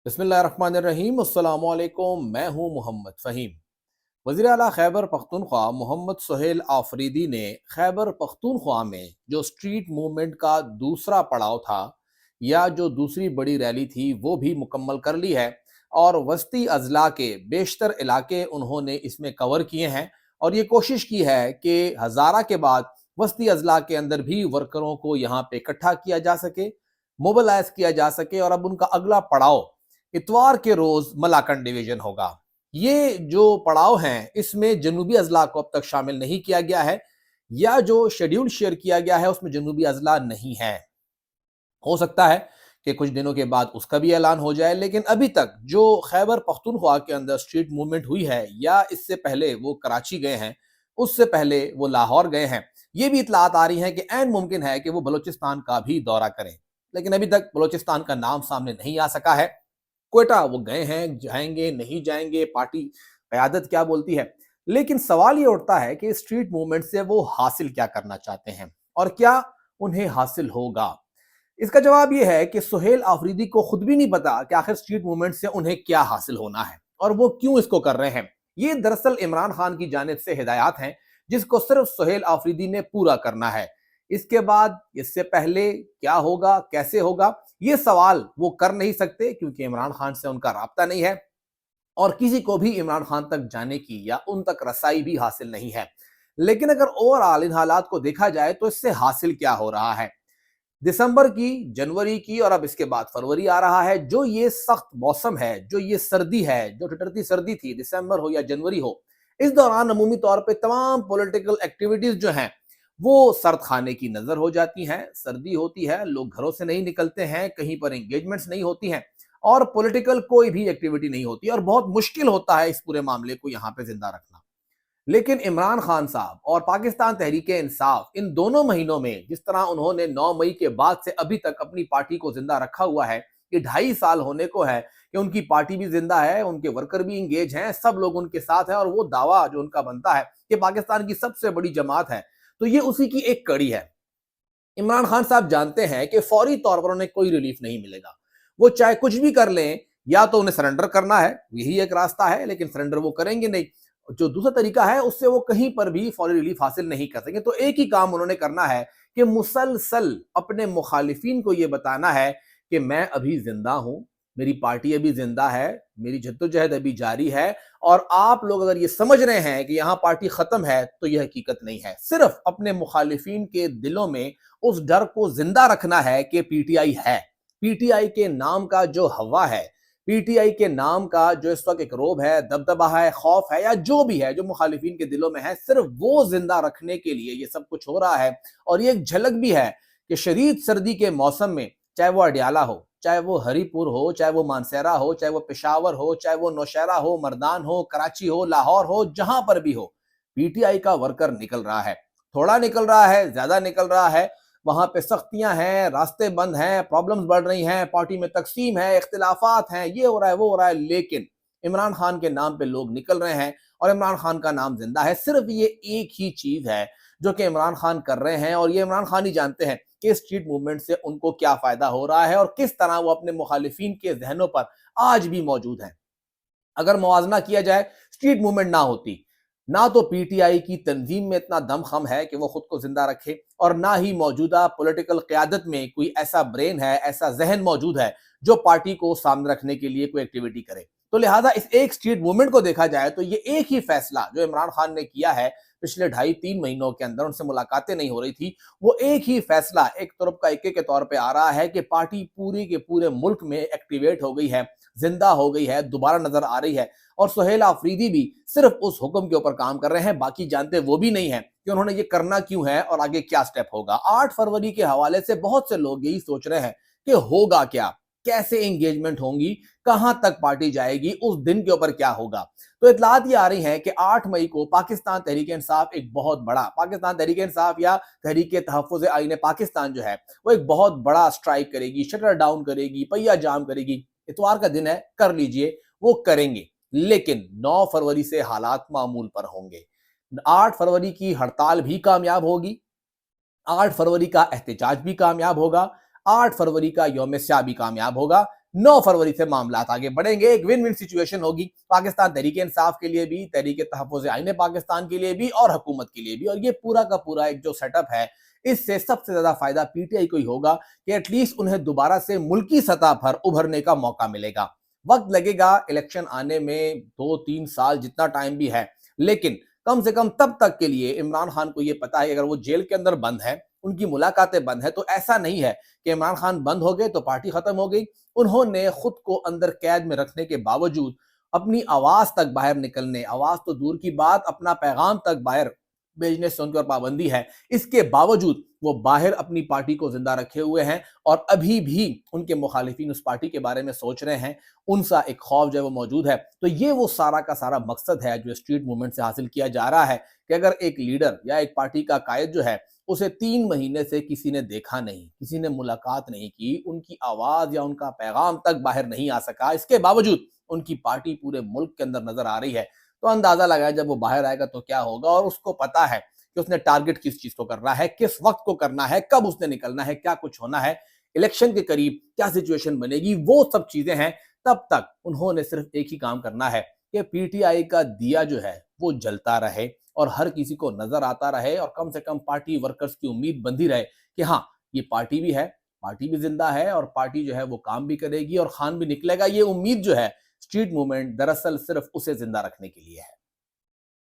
बिस्मिल्लाहिर्रहमानिर्रहीम। अस्सलामु अलैकुम। मैं हूं मोहम्मद फ़हीम। वज़ीर आला खैबर पख्तूनख्वा मोहम्मद सुहेल आफरीदी ने खैबर पख्तूनख्वा में जो स्ट्रीट मूवमेंट का दूसरा पड़ाव था या जो दूसरी बड़ी रैली थी वो भी मुकम्मल कर ली है और वस्ती अजला के बेशतर इलाके उन्होंने इसमें कवर किए हैं और ये कोशिश की है कि हज़ारा के बाद वस्ती अजला के अंदर भी वर्करों को यहाँ पे इकट्ठा किया जा सके, मोबिलाइज किया जा सके और अब उनका अगला पड़ाव इतवार के रोज मलाकन डिवीजन होगा। ये जो पड़ाव हैं इसमें जनूबी अजला को अब तक शामिल नहीं किया गया है या जो शेड्यूल शेयर किया गया है उसमें जनूबी अजला नहीं है। हो सकता है कि कुछ दिनों के बाद उसका भी ऐलान हो जाए, लेकिन अभी तक जो खैबर पख्तूनख्वा के अंदर स्ट्रीट मूवमेंट हुई है या इससे पहले वो कराची गए हैं, उससे पहले वो लाहौर गए हैं, ये भी इतलात आ रही हैं कि ऐन मुमकिन है कि वो बलूचिस्तान का भी दौरा करें, लेकिन अभी तक बलूचिस्तान का नाम सामने नहीं आ सका है। क्वेटा वो गए हैं, जाएंगे नहीं जाएंगे, पार्टी क़यादत क्या बोलती है। लेकिन सवाल ये उठता है कि स्ट्रीट मूवमेंट से वो हासिल क्या करना चाहते हैं और क्या उन्हें हासिल होगा। इसका जवाब ये है कि सुहेल आफरीदी को खुद भी नहीं पता कि आखिर स्ट्रीट मूवमेंट से उन्हें क्या हासिल होना है और वो क्यों इसको कर रहे हैं। ये दरअसल इमरान खान की जानिब से हिदायत हैं जिसको सिर्फ सुहेल आफरीदी ने पूरा करना है। इसके बाद इससे पहले क्या होगा, कैसे होगा, ये सवाल वो कर नहीं सकते क्योंकि इमरान खान से उनका राब्ता नहीं है और किसी को भी इमरान खान तक जाने की या उन तक रसाई भी हासिल नहीं है। लेकिन अगर ओवरऑल इन हालात को देखा जाए तो इससे हासिल क्या हो रहा है। दिसंबर की, जनवरी की और अब इसके बाद फरवरी आ रहा है, जो ये सख्त मौसम है, जो ये सर्दी है, जो ठिठुरती सर्दी थी, दिसंबर हो या जनवरी हो, इस दौरान अमूमी तौर पे तमाम पॉलिटिकल एक्टिविटीज जो हैं वो सर्द खाने की नजर हो जाती हैं। सर्दी होती है, लोग घरों से नहीं निकलते हैं, कहीं पर एंगेजमेंट्स नहीं होती हैं और पॉलिटिकल कोई भी एक्टिविटी नहीं होती और बहुत मुश्किल होता है इस पूरे मामले को यहाँ पे जिंदा रखना। लेकिन इमरान खान साहब और पाकिस्तान तहरीक इंसाफ इन दोनों महीनों में जिस तरह उन्होंने 9 मई के बाद से अभी तक अपनी पार्टी को जिंदा रखा हुआ है, ये 2.5 साल होने को है कि उनकी पार्टी भी जिंदा है, उनके वर्कर भी इंगेज हैं, सब लोग उनके साथ हैं और वो दावा जो उनका बनता है कि पाकिस्तान की सबसे बड़ी जमात है, तो ये उसी की एक कड़ी है। इमरान खान साहब जानते हैं कि फौरी तौर पर उन्हें कोई रिलीफ नहीं मिलेगा। वो चाहे कुछ भी कर लें, या तो उन्हें सरेंडर करना है, यही एक रास्ता है, लेकिन सरेंडर वो करेंगे नहीं। जो दूसरा तरीका है उससे वो कहीं पर भी फौरी रिलीफ हासिल नहीं कर सकेंगे। तो एक ही काम उन्होंने करना है कि मुसलसल अपने मुखालिफिन को ये बताना है कि मैं अभी जिंदा हूं, मेरी पार्टी अभी जिंदा है, मेरी जद्दोजहद अभी जारी है और आप लोग अगर ये समझ रहे हैं कि यहाँ पार्टी खत्म है तो यह हकीकत नहीं है। सिर्फ अपने मुखालिफिन के दिलों में उस डर को जिंदा रखना है कि पीटीआई है। पीटीआई के नाम का जो हवा है, पीटीआई के नाम का जो इस वक्त एक रोब है, दबदबा है, खौफ है या जो भी है जो मुखालिफिन के दिलों में है, सिर्फ वो जिंदा रखने के लिए ये सब कुछ हो रहा है। और ये एक झलक भी है कि शदीद सर्दी के मौसम में, चाहे वो अडियाला हो, चाहे वो हरीपुर हो, चाहे वो मानसेरा हो, चाहे वो पेशावर हो, चाहे वो नौशहरा हो, मर्दान हो, कराची हो, लाहौर हो, जहां पर भी हो, पीटीआई का वर्कर निकल रहा है। थोड़ा निकल रहा है, ज्यादा निकल रहा है, वहां पे सख्तियां हैं, रास्ते बंद हैं, प्रॉब्लम्स बढ़ रही हैं, पार्टी में तकसीम है, इख्तिलाफात हैं, ये हो रहा है, वो हो रहा है, लेकिन इमरान खान के नाम पे लोग निकल रहे हैं और इमरान खान का नाम जिंदा है। सिर्फ ये एक ही चीज है जो कि इमरान खान कर रहे हैं और ये इमरान खान ही जानते हैं कि स्ट्रीट मूवमेंट से उनको क्या फायदा हो रहा है और किस तरह वो अपने मुखालिफिन के जहनों पर आज भी मौजूद हैं। अगर मुआवजा किया जाए, स्ट्रीट मूवमेंट ना होती, ना तो पीटीआई की तंजीम में इतना दमखम है कि वो खुद को जिंदा रखे और ना ही मौजूदा पॉलिटिकल क़यादत में कोई ऐसा ब्रेन है, ऐसा जहन मौजूद है जो पार्टी को सामने रखने के लिए कोई एक्टिविटी करे। तो लिहाजा इस एक स्ट्रीट मूवमेंट को देखा जाए तो ये एक ही फैसला जो इमरान खान ने किया है पिछले 2.5-3 महीनों के अंदर, उनसे मुलाकातें नहीं हो रही थी, वो एक ही फैसला एक तरफ का इक्के के तौर पे आ रहा है कि पार्टी पूरी के पूरे मुल्क में एक्टिवेट हो गई है, जिंदा हो गई है, दोबारा नजर आ रही है और सुहेल आफरीदी भी सिर्फ उस हुक्म के ऊपर काम कर रहे हैं। बाकी जानते वो भी नहीं है कि उन्होंने ये करना क्यों है और आगे क्या स्टेप होगा। 8 फरवरी के हवाले से बहुत से लोग यही सोच रहे हैं कि होगा क्या, कैसे एंगेजमेंट होंगी, कहां तक पार्टी जाएगी, उस दिन के ऊपर क्या होगा। तो इतलात ये आ रही हैं कि 8 मई को पाकिस्तान तहरीक इंसाफ एक बहुत बड़ा, पाकिस्तान तहरीक इंसाफ या तहरीक तहफ़्फ़ुज़ आईन पाकिस्तान जो है वो एक बहुत बड़ा स्ट्राइक करेगी, शटर डाउन करेगी, पहिया जाम करेगी। इतवार का दिन है, कर लीजिए, वो करेंगे, लेकिन 9 फरवरी से हालात मामूल पर होंगे। 8 फरवरी की हड़ताल भी कामयाब होगी, 8 फरवरी का एहतजाज भी कामयाब होगा, 8 फरवरी का यौम स्याह भी कामयाब होगा। 9 फरवरी से मामलात आगे बढ़ेंगे, एक विन विन सिचुएशन होगी पाकिस्तान तहरीक इंसाफ के लिए भी, तहरीक तहफ़्फ़ुज़ आईन पाकिस्तान के लिए भी और हुकूमत के लिए भी। और ये पूरा का पूरा एक जो सेटअप है, इससे सबसे ज्यादा फायदा पीटीआई को ही होगा कि एटलीस्ट उन्हें दोबारा से मुल्की सतह पर उभरने का मौका मिलेगा। वक्त लगेगा इलेक्शन आने में, 2-3 साल जितना टाइम भी है, लेकिन कम से कम तब तक के लिए इमरान खान को ये पता है कि अगर वो जेल के अंदर बंद है, उनकी मुलाकातें बंद है, तो ऐसा नहीं है कि इमरान खान बंद हो गए तो पार्टी खत्म हो गई। उन्होंने खुद को अंदर कैद में रखने के बावजूद अपनी आवाज तक बाहर निकलने, आवाज तो दूर की बात, अपना पैगाम तक बाहर भेजने से उनके ऊपर पाबंदी है, इसके बावजूद वो बाहर अपनी पार्टी को जिंदा रखे हुए हैं और अभी भी उनके मुखालिफिन उस पार्टी के बारे में सोच रहे हैं, उनसा एक खौफ जो है वो मौजूद है। तो ये वो सारा का सारा मकसद है जो स्ट्रीट मूवमेंट से हासिल किया जा रहा है कि अगर एक लीडर या एक पार्टी का कायद जो है, उसे 3 महीने से किसी ने देखा नहीं, किसी ने मुलाकात नहीं की, उनकी आवाज या उनका पैगाम तक बाहर नहीं आ सका, इसके बावजूद उनकी पार्टी पूरे मुल्क के अंदर नजर आ रही है, तो अंदाजा लगाया जब वो बाहर आएगा तो क्या होगा। और उसको पता है कि उसने टारगेट किस चीज को करना है, किस वक्त को करना है, कब उसने निकलना है, क्या कुछ होना है, इलेक्शन के करीब क्या सिचुएशन बनेगी, वो सब चीजें हैं। तब तक उन्होंने सिर्फ एक ही काम करना है कि पीटीआई का दिया जो है वो जलता रहे और हर किसी को नजर आता रहे और कम से कम पार्टी वर्कर्स की उम्मीद बंधी रहे कि हाँ, ये पार्टी भी है, पार्टी भी जिंदा है और पार्टी जो है वो काम भी करेगी और खान भी निकलेगा। ये उम्मीद जो है स्ट्रीट मूवमेंट दरअसल सिर्फ उसे जिंदा रखने के लिए है।